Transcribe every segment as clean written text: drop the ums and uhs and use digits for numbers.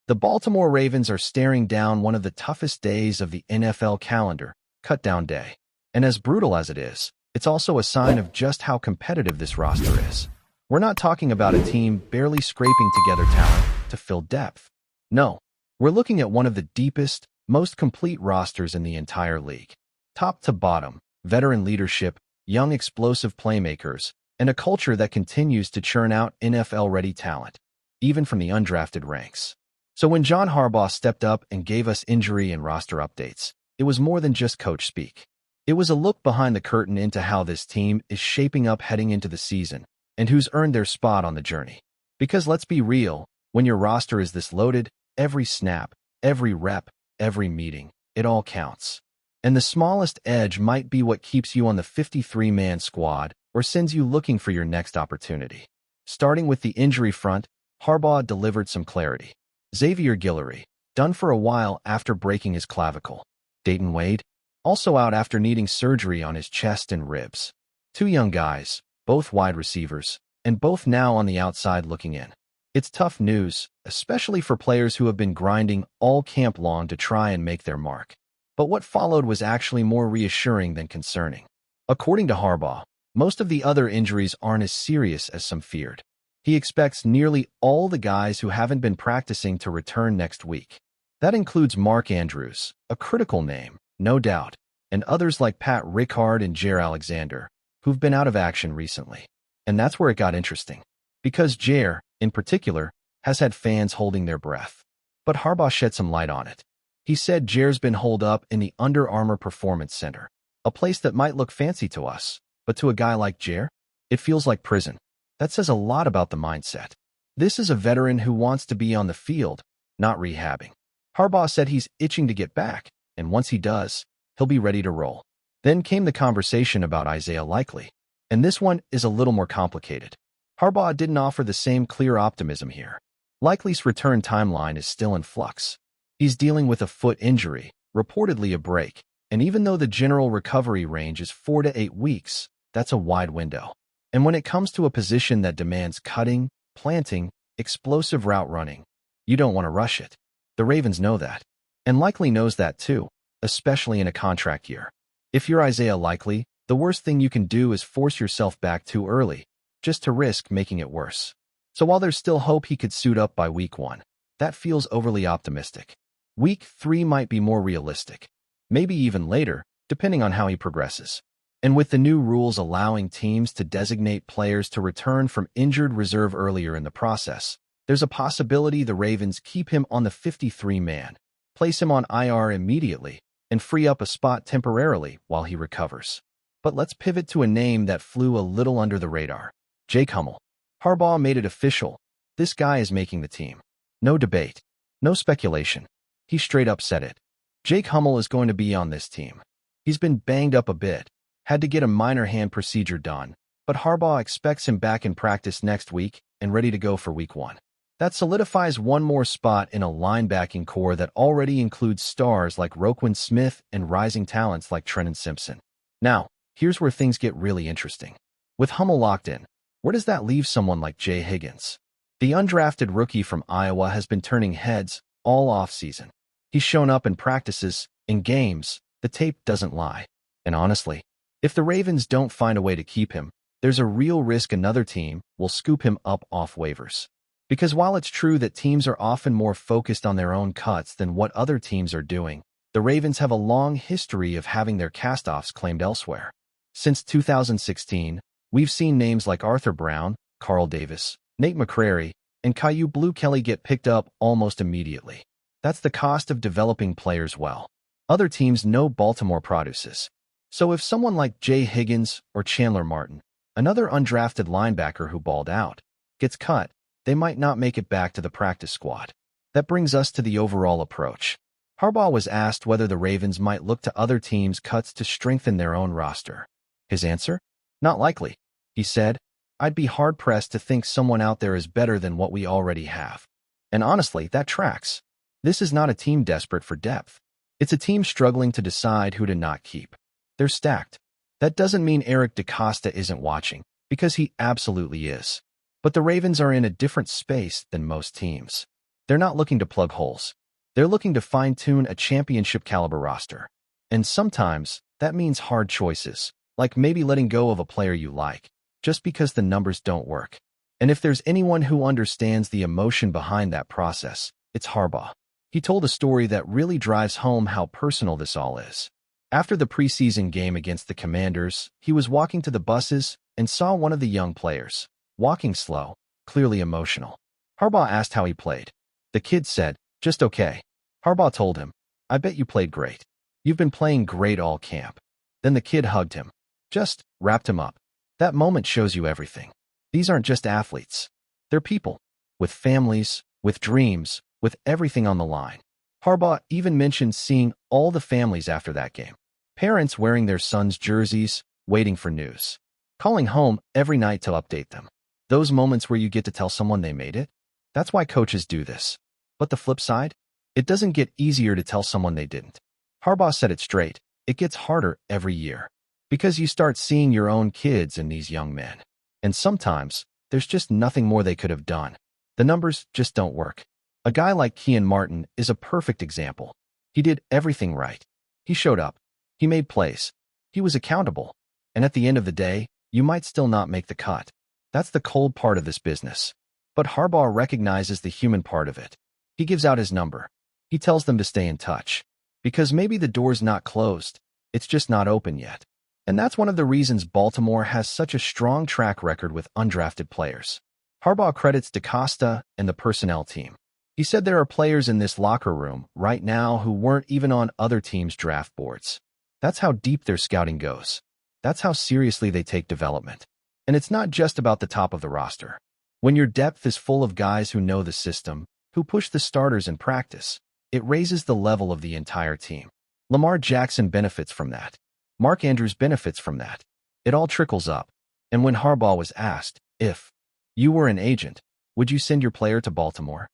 The Baltimore Ravens are staring down one of the toughest days of the NFL calendar, cut-down day. And as brutal as it is, it's also a sign of just how competitive this roster is. We're not talking about a team barely scraping together talent to fill depth. No, we're looking at one of the deepest, most complete rosters in the entire league. Top to bottom, veteran leadership, young explosive playmakers, and a culture that continues to churn out NFL-ready talent, even from the undrafted ranks. So when John Harbaugh stepped up and gave us injury and roster updates, it was more than just coach speak. It was a look behind the curtain into how this team is shaping up heading into the season and who's earned their spot on the journey. Because let's be real, when your roster is this loaded, every snap, every rep, every meeting, it all counts. And the smallest edge might be what keeps you on the 53-man squad or sends you looking for your next opportunity. Starting with the injury front, Harbaugh delivered some clarity. Xavier Guillory, done for a while after breaking his clavicle. Dayton Wade, also out after needing surgery on his chest and ribs. Two young guys, both wide receivers, and both now on the outside looking in. It's tough news, especially for players who have been grinding all camp long to try and make their mark. But what followed was actually more reassuring than concerning. According to Harbaugh, most of the other injuries aren't as serious as some feared. He expects nearly all the guys who haven't been practicing to return next week. That includes Mark Andrews, a critical name, no doubt, and others like Pat Rickard and Jair Alexander, who've been out of action recently. And that's where it got interesting. Because Jair, in particular, has had fans holding their breath. But Harbaugh shed some light on it. He said Jair's been holed up in the Under Armour Performance Center, a place that might look fancy to us, but to a guy like Jair, it feels like prison. That says a lot about the mindset. This is a veteran who wants to be on the field, not rehabbing. Harbaugh said he's itching to get back, and once he does, he'll be ready to roll. Then came the conversation about Isaiah Likely, and this one is a little more complicated. Harbaugh didn't offer the same clear optimism here. Likely's return timeline is still in flux. He's dealing with a foot injury, reportedly a break, and even though the general recovery range is 4 to 8 weeks, that's a wide window. And when it comes to a position that demands cutting, planting, explosive route running, you don't want to rush it. The Ravens know that. And Likely knows that too, especially in a contract year. If you're Isaiah Likely, the worst thing you can do is force yourself back too early, just to risk making it worse. So while there's still hope he could suit up by week 1, that feels overly optimistic. Week 3 might be more realistic. Maybe even later, depending on how he progresses. And with the new rules allowing teams to designate players to return from injured reserve earlier in the process, there's a possibility the Ravens keep him on the 53-man, place him on IR immediately, and free up a spot temporarily while he recovers. But let's pivot to a name that flew a little under the radar. Jake Hummel. Harbaugh made it official. This guy is making the team. No debate. No speculation. He straight up said it. Jake Hummel is going to be on this team. He's been banged up a bit, had to get a minor hand procedure done, but Harbaugh expects him back in practice next week and ready to go for week 1. That solidifies one more spot in a linebacking core that already includes stars like Roquan Smith and rising talents like Trenton Simpson. Now, here's where things get really interesting. With Hummel locked in, where does that leave someone like Jay Higgins? The undrafted rookie from Iowa has been turning heads all offseason. He's shown up in practices, in games. The tape doesn't lie. And honestly, if the Ravens don't find a way to keep him, there's a real risk another team will scoop him up off waivers. Because while it's true that teams are often more focused on their own cuts than what other teams are doing, the Ravens have a long history of having their castoffs claimed elsewhere. Since 2016, we've seen names like Arthur Brown, Carl Davis, Nate McCrary, and Caillou Blue Kelly get picked up almost immediately. That's the cost of developing players well. Other teams know Baltimore produces. So if someone like Jay Higgins or Chandler Martin, another undrafted linebacker who balled out, gets cut, they might not make it back to the practice squad. That brings us to the overall approach. Harbaugh was asked whether the Ravens might look to other teams' cuts to strengthen their own roster. His answer? Not likely. He said, I'd be hard-pressed to think someone out there is better than what we already have. And honestly, that tracks. This is not a team desperate for depth. It's a team struggling to decide who to not keep. They're stacked. That doesn't mean Eric DeCosta isn't watching, because he absolutely is. But the Ravens are in a different space than most teams. They're not looking to plug holes. They're looking to fine-tune a championship-caliber roster. And sometimes, that means hard choices, like maybe letting go of a player you like, just because the numbers don't work. And if there's anyone who understands the emotion behind that process, it's Harbaugh. He told a story that really drives home how personal this all is. After the preseason game against the Commanders, he was walking to the buses and saw one of the young players, walking slow, clearly emotional. Harbaugh asked how he played. The kid said, "Just okay." Harbaugh told him, "I bet you played great. You've been playing great all camp." Then the kid hugged him, just wrapped him up. That moment shows you everything. These aren't just athletes. They're people, with families, with dreams, with everything on the line. Harbaugh even mentioned seeing all the families after that game. Parents wearing their sons' jerseys, waiting for news. Calling home every night to update them. Those moments where you get to tell someone they made it. That's why coaches do this. But the flip side? It doesn't get easier to tell someone they didn't. Harbaugh said it straight. It gets harder every year. Because you start seeing your own kids in these young men. And sometimes, there's just nothing more they could have done. The numbers just don't work. A guy like Kean Martin is a perfect example. He did everything right. He showed up. He made plays. He was accountable. And at the end of the day, you might still not make the cut. That's the cold part of this business. But Harbaugh recognizes the human part of it. He gives out his number. He tells them to stay in touch. Because maybe the door's not closed. It's just not open yet. And that's one of the reasons Baltimore has such a strong track record with undrafted players. Harbaugh credits DaCosta and the personnel team. He said there are players in this locker room right now who weren't even on other teams' draft boards. That's how deep their scouting goes. That's how seriously they take development. And it's not just about the top of the roster. When your depth is full of guys who know the system, who push the starters in practice, it raises the level of the entire team. Lamar Jackson benefits from that. Mark Andrews benefits from that. It all trickles up. And when Harbaugh was asked, if you were an agent, would you send your player to Baltimore?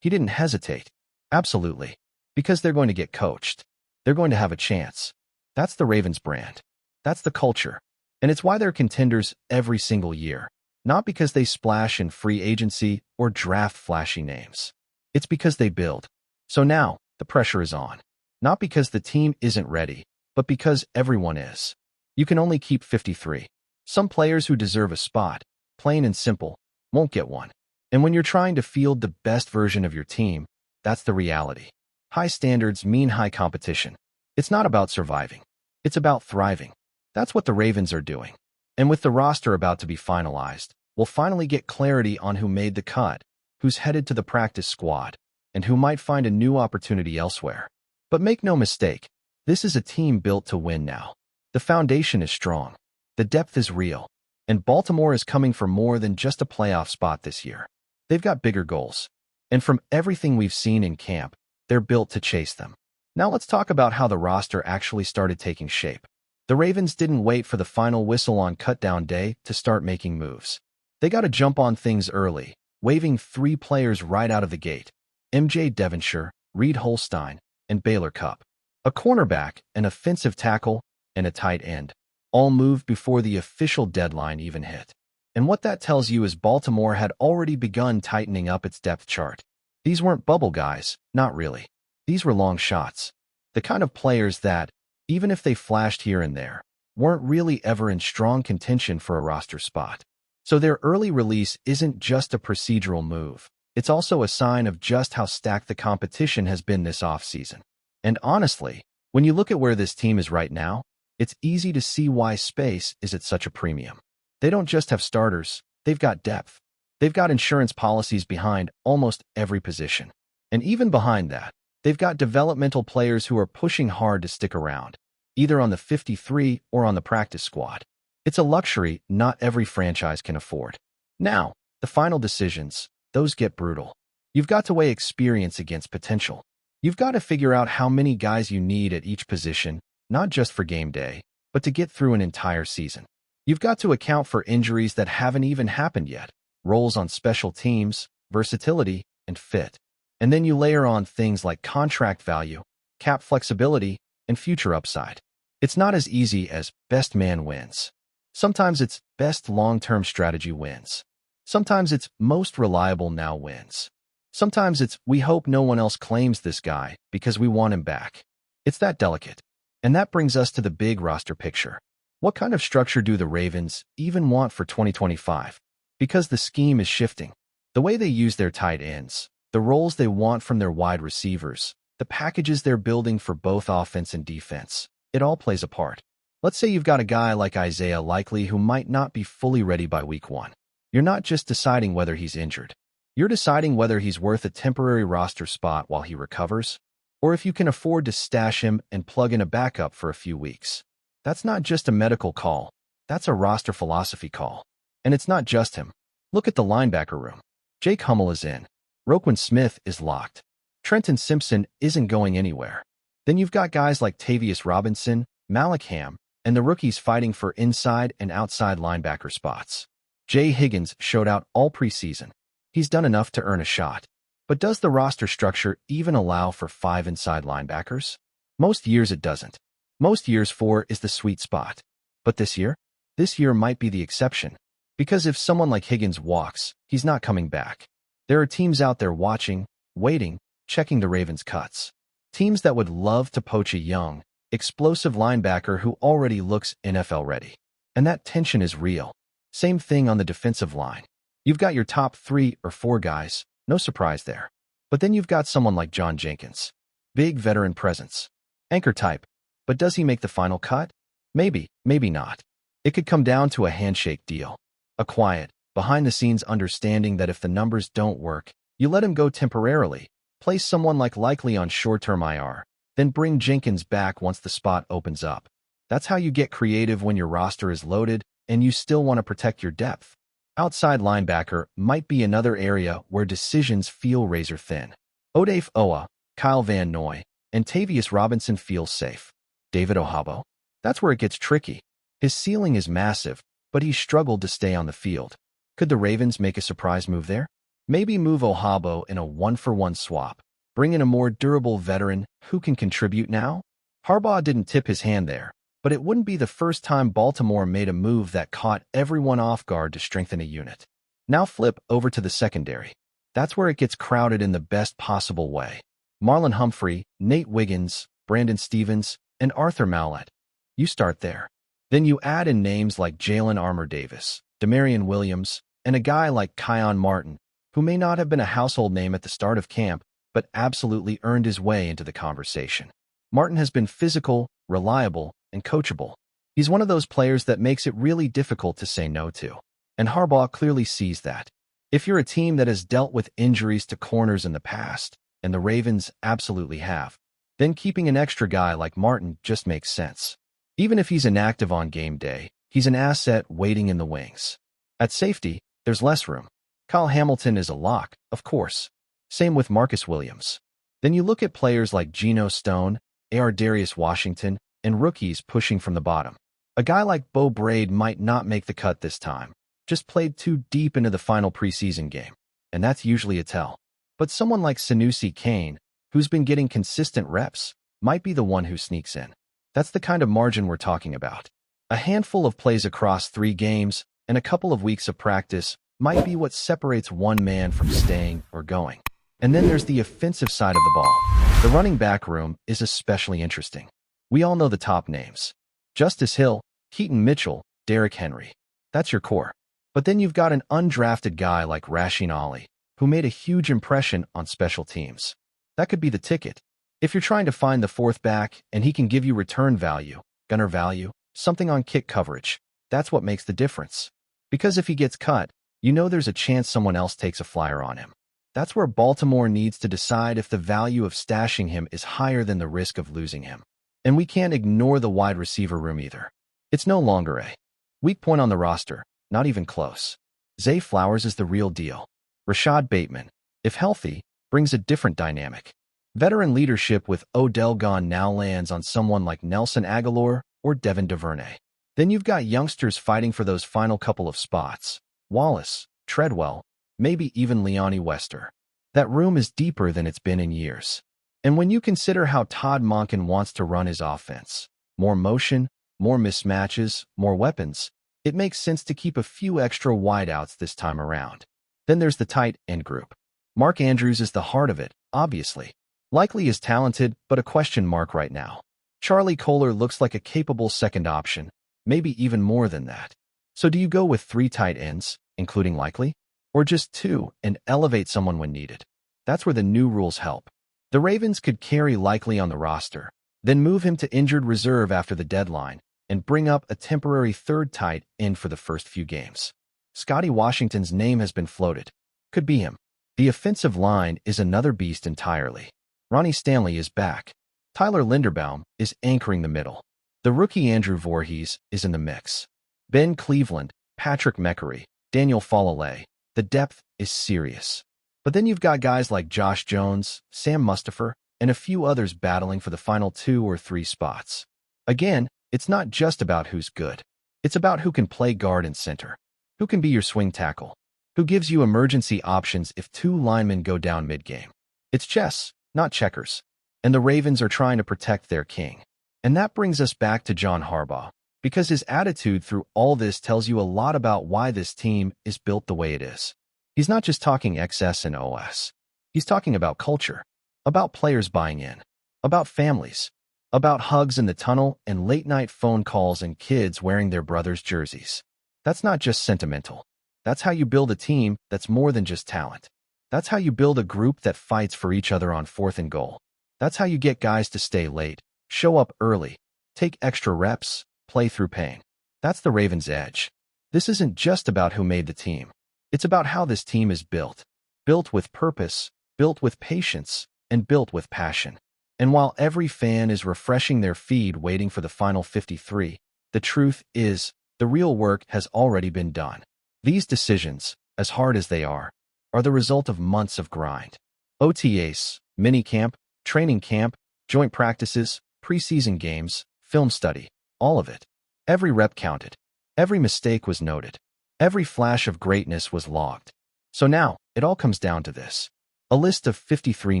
He didn't hesitate. Absolutely. Because they're going to get coached. They're going to have a chance. That's the Ravens brand. That's the culture. And it's why they're contenders every single year. Not because they splash in free agency or draft flashy names. It's because they build. So now, the pressure is on. Not because the team isn't ready, but because everyone is. You can only keep 53. Some players who deserve a spot, plain and simple, won't get one. And when you're trying to field the best version of your team, that's the reality. High standards mean high competition. It's not about surviving. It's about thriving. That's what the Ravens are doing. And with the roster about to be finalized, we'll finally get clarity on who made the cut, who's headed to the practice squad, and who might find a new opportunity elsewhere. But make no mistake, this is a team built to win now. The foundation is strong. The depth is real. And Baltimore is coming for more than just a playoff spot this year. They've got bigger goals. And from everything we've seen in camp, they're built to chase them. Now let's talk about how the roster actually started taking shape. The Ravens didn't wait for the final whistle on cutdown day to start making moves. They got to jump on things early, waving 3 players right out of the gate. MJ Devonshire, Reed Holstein, and Baylor Cupp. A cornerback, an offensive tackle, and a tight end. All moved before the official deadline even hit. And what that tells you is Baltimore had already begun tightening up its depth chart. These weren't bubble guys, not really. These were long shots. The kind of players that, even if they flashed here and there, weren't really ever in strong contention for a roster spot. So their early release isn't just a procedural move. It's also a sign of just how stacked the competition has been this offseason. And honestly, when you look at where this team is right now, it's easy to see why space is at such a premium. They don't just have starters, they've got depth. They've got insurance policies behind almost every position. And even behind that, they've got developmental players who are pushing hard to stick around, either on the 53 or on the practice squad. It's a luxury not every franchise can afford. Now, the final decisions, those get brutal. You've got to weigh experience against potential. You've got to figure out how many guys you need at each position, not just for game day, but to get through an entire season. You've got to account for injuries that haven't even happened yet, roles on special teams, versatility, and fit. And then you layer on things like contract value, cap flexibility, and future upside. It's not as easy as best man wins. Sometimes it's best long-term strategy wins. Sometimes it's most reliable now wins. Sometimes it's, we hope no one else claims this guy because we want him back. It's that delicate. And that brings us to the big roster picture. What kind of structure do the Ravens even want for 2025? Because the scheme is shifting. The way they use their tight ends, the roles they want from their wide receivers, the packages they're building for both offense and defense, it all plays a part. Let's say you've got a guy like Isaiah Likely who might not be fully ready by week 1. You're not just deciding whether he's injured. You're deciding whether he's worth a temporary roster spot while he recovers, or if you can afford to stash him and plug in a backup for a few weeks. That's not just a medical call. That's a roster philosophy call. And it's not just him. Look at the linebacker room. Jake Hummel is in. Roquan Smith is locked. Trenton Simpson isn't going anywhere. Then you've got guys like Tavius Robinson, Malik Ham, and the rookies fighting for inside and outside linebacker spots. Jay Higgins showed out all preseason. He's done enough to earn a shot. But does the roster structure even allow for 5 inside linebackers? Most years it doesn't. Most years 4 is the sweet spot. But this year might be the exception. Because if someone like Higgins walks, he's not coming back. There are teams out there watching, waiting, checking the Ravens' cuts. Teams that would love to poach a young, explosive linebacker who already looks NFL ready. And that tension is real. Same thing on the defensive line. You've got your top 3 or 4 guys, no surprise there. But then you've got someone like John Jenkins. Big veteran presence. Anchor type. But does he make the final cut? Maybe, maybe not. It could come down to a handshake deal. A quiet, behind-the-scenes understanding that if the numbers don't work, you let him go temporarily, place someone like Likely on short-term IR, then bring Jenkins back once the spot opens up. That's how you get creative when your roster is loaded and you still want to protect your depth. Outside linebacker might be another area where decisions feel razor-thin. Odafe Owa, Kyle Van Noy, and Tavius Robinson feel safe. David Ohabo? That's where it gets tricky. His ceiling is massive, but he's struggled to stay on the field. Could the Ravens make a surprise move there? Maybe move Ohabo in a 1-for-1 swap. Bring in a more durable veteran who can contribute now? Harbaugh didn't tip his hand there, but it wouldn't be the first time Baltimore made a move that caught everyone off guard to strengthen a unit. Now flip over to the secondary. That's where it gets crowded in the best possible way. Marlon Humphrey, Nate Wiggins, Brandon Stevens, and Arthur Mallett. You start there. Then you add in names like Jalen Armour-Davis, Demarion Williams, and a guy like Kion Martin, who may not have been a household name at the start of camp, but absolutely earned his way into the conversation. Martin has been physical, reliable, and coachable. He's one of those players that makes it really difficult to say no to. And Harbaugh clearly sees that. If you're a team that has dealt with injuries to corners in the past, and the Ravens absolutely have, then keeping an extra guy like Martin just makes sense. Even if he's inactive on game day, he's an asset waiting in the wings. At safety, there's less room. Kyle Hamilton is a lock, of course. Same with Marcus Williams. Then you look at players like Geno Stone, Darius Washington, and rookies pushing from the bottom. A guy like Bo Braid might not make the cut this time, just played too deep into the final preseason game, and that's usually a tell. But someone like Sanusi Kane, who's been getting consistent reps, might be the one who sneaks in. That's the kind of margin we're talking about. A handful of plays across 3 games and a couple of weeks of practice might be what separates one man from staying or going. And then there's the offensive side of the ball. The running back room is especially interesting. We all know the top names. Justice Hill, Keaton Mitchell, Derrick Henry. That's your core. But then you've got an undrafted guy like Rasheen Ali, who made a huge impression on special teams. That could be the ticket. If you're trying to find the 4th back and he can give you return value, gunner value, something on kick coverage, that's what makes the difference. Because if he gets cut, you know there's a chance someone else takes a flyer on him. That's where Baltimore needs to decide if the value of stashing him is higher than the risk of losing him. And we can't ignore the wide receiver room either. It's no longer a weak point on the roster, not even close. Zay Flowers is the real deal. Rashad Bateman, if healthy, brings a different dynamic. Veteran leadership with Odell gone now lands on someone like Nelson Aguilar or Devin DuVernay. Then you've got youngsters fighting for those final couple of spots. Wallace, Treadwell, maybe even Leone Wester. That room is deeper than it's been in years. And when you consider how Todd Monken wants to run his offense, more motion, more mismatches, more weapons, it makes sense to keep a few extra wideouts this time around. Then there's the tight end group. Mark Andrews is the heart of it, obviously. Likely is talented, but a question mark right now. Charlie Kolar looks like a capable second option, maybe even more than that. So do you go with 3 tight ends, including Likely? Or just 2 and elevate someone when needed? That's where the new rules help. The Ravens could carry Likely on the roster, then move him to injured reserve after the deadline, and bring up a temporary third tight end for the first few games. Scotty Washington's name has been floated. Could be him. The offensive line is another beast entirely. Ronnie Stanley is back. Tyler Linderbaum is anchoring the middle. The rookie Andrew Voorhees is in the mix. Ben Cleveland, Patrick McCrary, Daniel Falale. The depth is serious. But then you've got guys like Josh Jones, Sam Mustipher, and a few others battling for the final 2 or 3 spots. Again, it's not just about who's good. It's about who can play guard and center. Who can be your swing tackle? Who gives you emergency options if 2 linemen go down mid-game? It's chess, not checkers. And the Ravens are trying to protect their king. And that brings us back to John Harbaugh, because his attitude through all this tells you a lot about why this team is built the way it is. He's not just talking XS and OS. He's talking about culture, about players buying in, about families, about hugs in the tunnel and late-night phone calls and kids wearing their brothers' jerseys. That's not just sentimental. That's how you build a team that's more than just talent. That's how you build a group that fights for each other on 4th and goal. That's how you get guys to stay late, show up early, take extra reps, play through pain. That's the Ravens' edge. This isn't just about who made the team. It's about how this team is built. Built with purpose, built with patience, and built with passion. And while every fan is refreshing their feed waiting for the final 53, the truth is, the real work has already been done. These decisions, as hard as they are the result of months of grind. OTAs, minicamp, training camp, joint practices, preseason games, film study, all of it. Every rep counted. Every mistake was noted. Every flash of greatness was logged. So now, it all comes down to this. A list of 53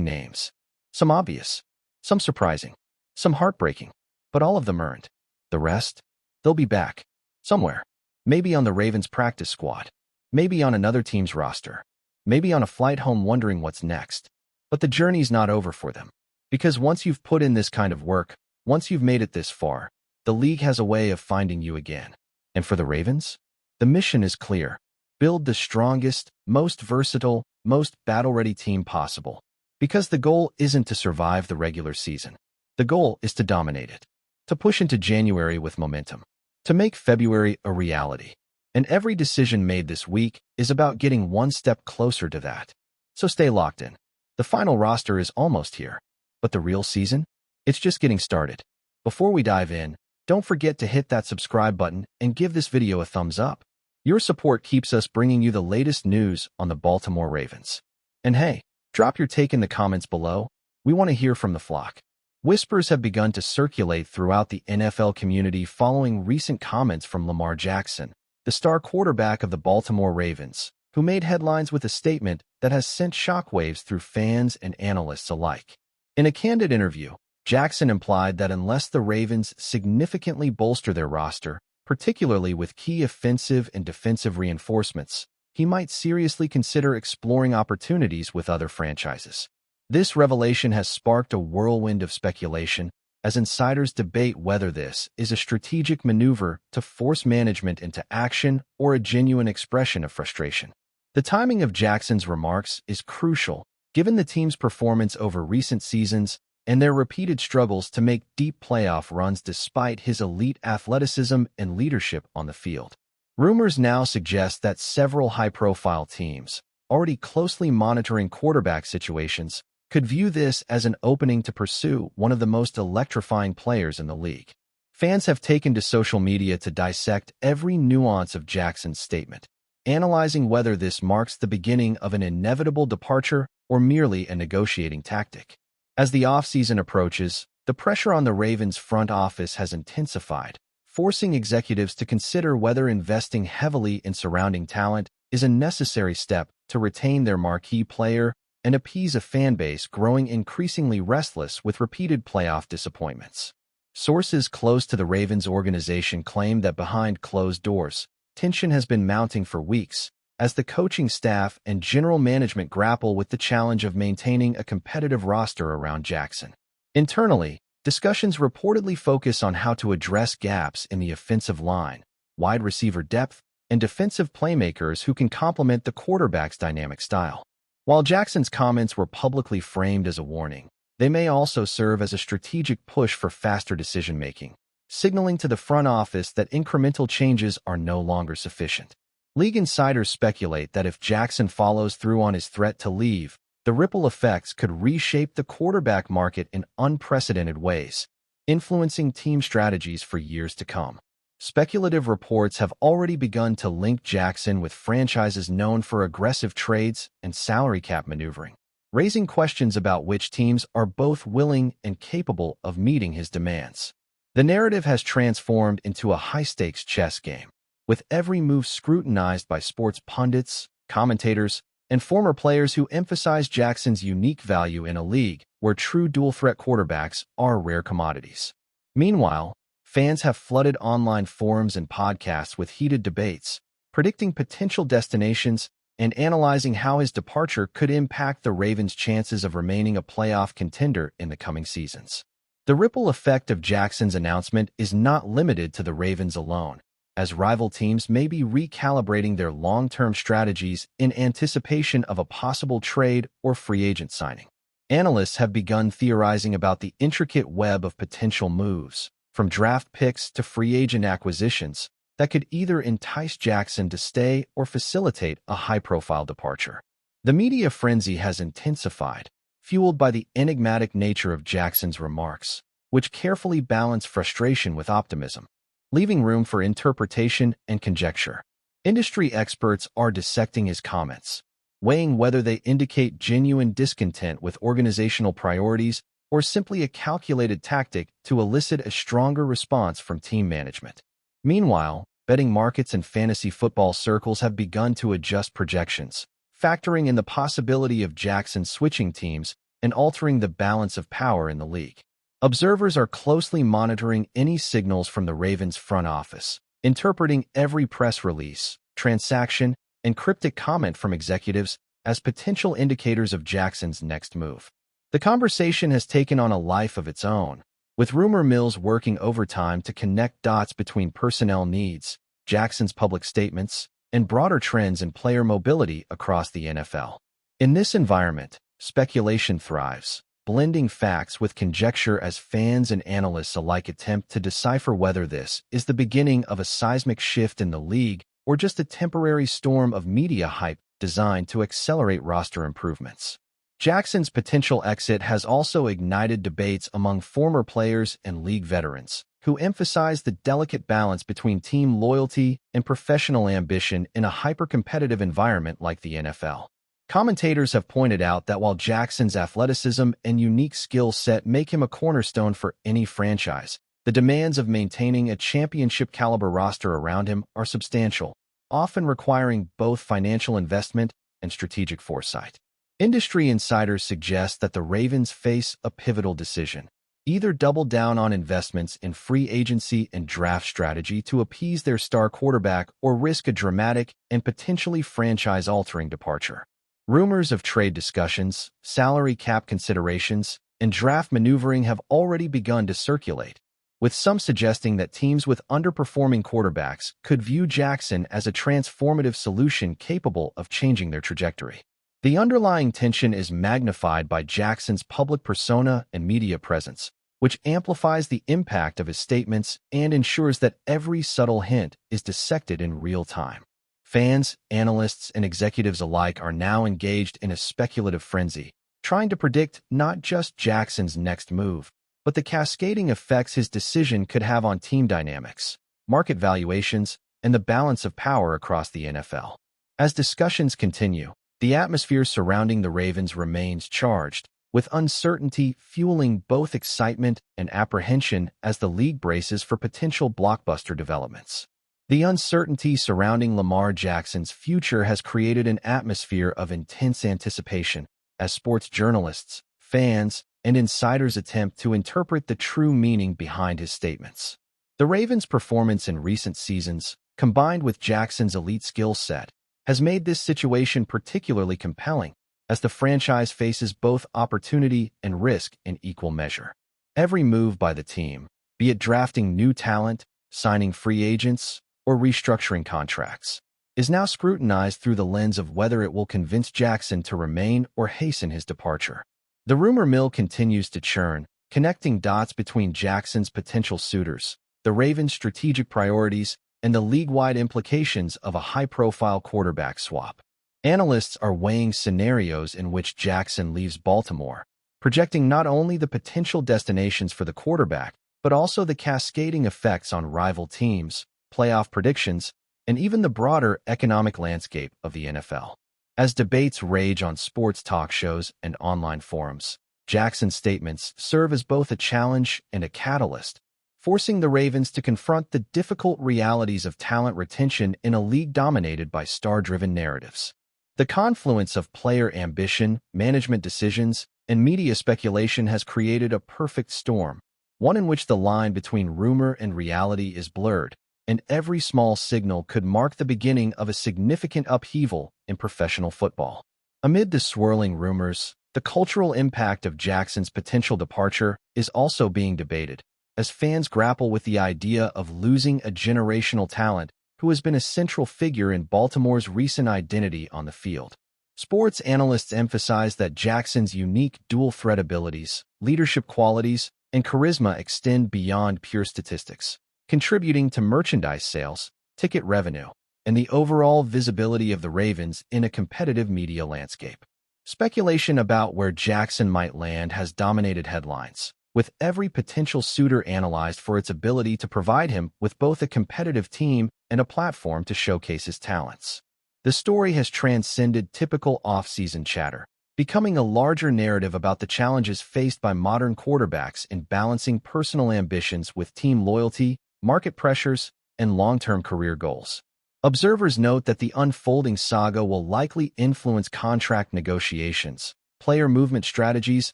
names. Some obvious, some surprising, some heartbreaking, but all of them earned. The rest? They'll be back. Somewhere. Maybe on the Ravens practice squad. Maybe on another team's roster. Maybe on a flight home wondering what's next. But the journey's not over for them. Because once you've put in this kind of work, once you've made it this far, the league has a way of finding you again. And for the Ravens? The mission is clear. Build the strongest, most versatile, most battle-ready team possible. Because the goal isn't to survive the regular season. The goal is to dominate it. To push into January with momentum. To make February a reality. And every decision made this week is about getting one step closer to that. So stay locked in. The final roster is almost here. But the real season? It's just getting started. Before we dive in, don't forget to hit that subscribe button and give this video a thumbs up. Your support keeps us bringing you the latest news on the Baltimore Ravens. And hey, drop your take in the comments below. We want to hear from the flock. Whispers have begun to circulate throughout the NFL community following recent comments from Lamar Jackson, the star quarterback of the Baltimore Ravens, who made headlines with a statement that has sent shockwaves through fans and analysts alike. In a candid interview, Jackson implied that unless the Ravens significantly bolster their roster, particularly with key offensive and defensive reinforcements, he might seriously consider exploring opportunities with other franchises. This revelation has sparked a whirlwind of speculation as insiders debate whether this is a strategic maneuver to force management into action or a genuine expression of frustration. The timing of Jackson's remarks is crucial, given the team's performance over recent seasons and their repeated struggles to make deep playoff runs despite his elite athleticism and leadership on the field. Rumors now suggest that several high-profile teams, already closely monitoring quarterback situations, could view this as an opening to pursue one of the most electrifying players in the league. Fans have taken to social media to dissect every nuance of Jackson's statement, analyzing whether this marks the beginning of an inevitable departure or merely a negotiating tactic. As the offseason approaches, the pressure on the Ravens front office has intensified, forcing executives to consider whether investing heavily in surrounding talent is a necessary step to retain their marquee player and appease a fan base growing increasingly restless with repeated playoff disappointments. Sources close to the Ravens organization claim that behind closed doors, tension has been mounting for weeks, as the coaching staff and general management grapple with the challenge of maintaining a competitive roster around Jackson. Internally, discussions reportedly focus on how to address gaps in the offensive line, wide receiver depth, and defensive playmakers who can complement the quarterback's dynamic style. While Jackson's comments were publicly framed as a warning, they may also serve as a strategic push for faster decision-making, signaling to the front office that incremental changes are no longer sufficient. League insiders speculate that if Jackson follows through on his threat to leave, the ripple effects could reshape the quarterback market in unprecedented ways, influencing team strategies for years to come. Speculative reports have already begun to link Jackson with franchises known for aggressive trades and salary cap maneuvering, raising questions about which teams are both willing and capable of meeting his demands. The narrative has transformed into a high-stakes chess game, with every move scrutinized by sports pundits, commentators, and former players who emphasize Jackson's unique value in a league where true dual-threat quarterbacks are rare commodities. Meanwhile, fans have flooded online forums and podcasts with heated debates, predicting potential destinations and analyzing how his departure could impact the Ravens' chances of remaining a playoff contender in the coming seasons. The ripple effect of Jackson's announcement is not limited to the Ravens alone, as rival teams may be recalibrating their long-term strategies in anticipation of a possible trade or free agent signing. Analysts have begun theorizing about the intricate web of potential moves, from draft picks to free agent acquisitions, that could either entice Jackson to stay or facilitate a high-profile departure. The media frenzy has intensified, fueled by the enigmatic nature of Jackson's remarks, which carefully balance frustration with optimism, leaving room for interpretation and conjecture. Industry experts are dissecting his comments, weighing whether they indicate genuine discontent with organizational priorities or simply a calculated tactic to elicit a stronger response from team management. Meanwhile, betting markets and fantasy football circles have begun to adjust projections, factoring in the possibility of Jackson switching teams and altering the balance of power in the league. Observers are closely monitoring any signals from the Ravens' front office, interpreting every press release, transaction, and cryptic comment from executives as potential indicators of Jackson's next move. The conversation has taken on a life of its own, with rumor mills working overtime to connect dots between personnel needs, Jackson's public statements, and broader trends in player mobility across the NFL. In this environment, speculation thrives, blending facts with conjecture as fans and analysts alike attempt to decipher whether this is the beginning of a seismic shift in the league or just a temporary storm of media hype designed to accelerate roster improvements. Jackson's potential exit has also ignited debates among former players and league veterans, who emphasize the delicate balance between team loyalty and professional ambition in a hyper-competitive environment like the NFL. Commentators have pointed out that while Jackson's athleticism and unique skill set make him a cornerstone for any franchise, the demands of maintaining a championship-caliber roster around him are substantial, often requiring both financial investment and strategic foresight. Industry insiders suggest that the Ravens face a pivotal decision: either double down on investments in free agency and draft strategy to appease their star quarterback or risk a dramatic and potentially franchise-altering departure. Rumors of trade discussions, salary cap considerations, and draft maneuvering have already begun to circulate, with some suggesting that teams with underperforming quarterbacks could view Jackson as a transformative solution capable of changing their trajectory. The underlying tension is magnified by Jackson's public persona and media presence, which amplifies the impact of his statements and ensures that every subtle hint is dissected in real time. Fans, analysts, and executives alike are now engaged in a speculative frenzy, trying to predict not just Jackson's next move, but the cascading effects his decision could have on team dynamics, market valuations, and the balance of power across the NFL. As discussions continue, the atmosphere surrounding the Ravens remains charged, with uncertainty fueling both excitement and apprehension as the league braces for potential blockbuster developments. The uncertainty surrounding Lamar Jackson's future has created an atmosphere of intense anticipation as sports journalists, fans, and insiders attempt to interpret the true meaning behind his statements. The Ravens' performance in recent seasons, combined with Jackson's elite skill set, has made this situation particularly compelling, as the franchise faces both opportunity and risk in equal measure. Every move by the team, be it drafting new talent, signing free agents, or restructuring contracts, is now scrutinized through the lens of whether it will convince Jackson to remain or hasten his departure. The rumor mill continues to churn, connecting dots between Jackson's potential suitors, the Ravens' strategic priorities, and the league-wide implications of a high-profile quarterback swap. Analysts are weighing scenarios in which Jackson leaves Baltimore, projecting not only the potential destinations for the quarterback, but also the cascading effects on rival teams, playoff predictions, and even the broader economic landscape of the NFL. As debates rage on sports talk shows and online forums, Jackson's statements serve as both a challenge and a catalyst, forcing the Ravens to confront the difficult realities of talent retention in a league dominated by star-driven narratives. The confluence of player ambition, management decisions, and media speculation has created a perfect storm, one in which the line between rumor and reality is blurred, and every small signal could mark the beginning of a significant upheaval in professional football. Amid the swirling rumors, the cultural impact of Jackson's potential departure is also being debated, as fans grapple with the idea of losing a generational talent who has been a central figure in Baltimore's recent identity on the field. Sports analysts emphasize that Jackson's unique dual-threat abilities, leadership qualities, and charisma extend beyond pure statistics, contributing to merchandise sales, ticket revenue, and the overall visibility of the Ravens in a competitive media landscape. Speculation about where Jackson might land has dominated headlines, with every potential suitor analyzed for its ability to provide him with both a competitive team and a platform to showcase his talents. The story has transcended typical off-season chatter, becoming a larger narrative about the challenges faced by modern quarterbacks in balancing personal ambitions with team loyalty, market pressures, and long-term career goals. Observers note that the unfolding saga will likely influence contract negotiations, player movement strategies,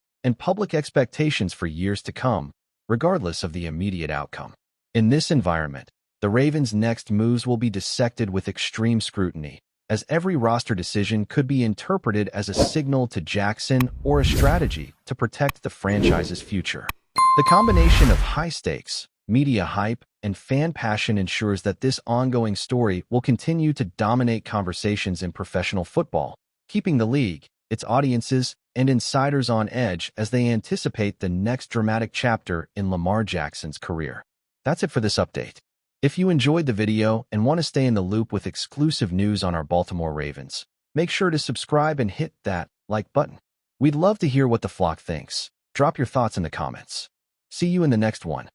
and public expectations for years to come, regardless of the immediate outcome. In this environment, the Ravens' next moves will be dissected with extreme scrutiny, as every roster decision could be interpreted as a signal to Jackson or a strategy to protect the franchise's future. The combination of high stakes, media hype, and fan passion ensures that this ongoing story will continue to dominate conversations in professional football, keeping the league, its audiences, and insiders on edge as they anticipate the next dramatic chapter in Lamar Jackson's career. That's it for this update. If you enjoyed the video and want to stay in the loop with exclusive news on our Baltimore Ravens, make sure to subscribe and hit that like button. We'd love to hear what the flock thinks. Drop your thoughts in the comments. See you in the next one.